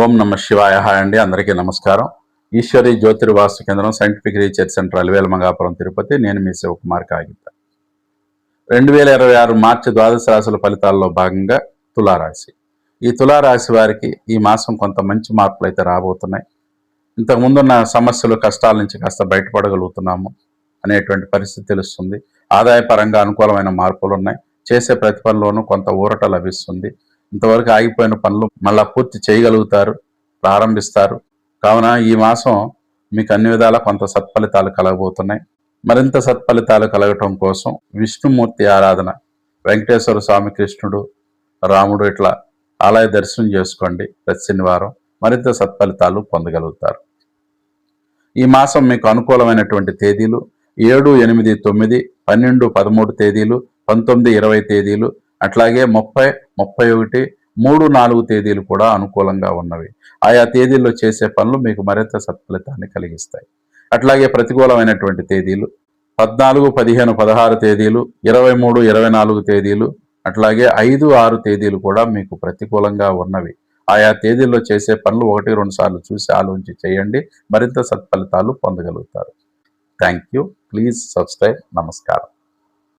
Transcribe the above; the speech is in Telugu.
ఓం నమ శివాయ. హాయ్ అండి, అందరికీ నమస్కారం. ఈశ్వరి జ్యోతిర్వాస్తు కేంద్రం, scientific research centre, Alivela Mangapuram, Tirupati. నేను మీ శివకుమార్ కాగిత. 2026 మార్చి ద్వాదశ రాశుల ఫలితాల్లో భాగంగా తులారాశి. ఈ తులారాశి వారికి ఈ మాసం కొంత మంచి మార్పులు అయితే రాబోతున్నాయి. ఇంతకుముందున్న సమస్యలు, కష్టాల నుంచి కాస్త బయటపడగలుగుతున్నాము అనేటువంటి పరిస్థితి తెలుస్తుంది. ఆదాయపరంగా అనుకూలమైన మార్పులు ఉన్నాయి. చేసే ప్రతి పనిలోనూ కొంత ఊరట లభిస్తుంది. ఇంతవరకు ఆగిపోయిన పనులు మళ్ళా పూర్తి చేయగలుగుతారు, ప్రారంభిస్తారు. కావున ఈ మాసం మీకు అన్ని విధాలా కొంత సత్ఫలితాలు కలగబోతున్నాయి. మరింత సత్ఫలితాలు కలగటం కోసం విష్ణుమూర్తి ఆరాధన, వెంకటేశ్వర స్వామి, కృష్ణుడు, రాముడు ఇట్లా ఆలయ దర్శనం చేసుకోండి ప్రతి శనివారం. మరింత సత్ఫలితాలు పొందగలుగుతారు. ఈ మాసం మీకు అనుకూలమైనటువంటి తేదీలు 7, 8, 9, 12, 13 తేదీలు, 19, 20 తేదీలు, అట్లాగే 30, 31, 3, 4 తేదీలు కూడా అనుకూలంగా ఉన్నవి. ఆయా తేదీల్లో చేసే పనులు మీకు మరింత సత్ఫలితాన్ని కలిగిస్తాయి. అట్లాగే ప్రతికూలమైనటువంటి తేదీలు 14, 15, 16 తేదీలు, 23, 24 తేదీలు, అట్లాగే 5, 6 తేదీలు కూడా మీకు ప్రతికూలంగా ఉన్నవి. ఆయా తేదీల్లో చేసే పనులు 1, 2 సార్లు చూసి ఆలోచించి చేయండి. మరింత సత్ఫలితాలు పొందగలుగుతారు. Thank you. Please subscribe. నమస్కారం.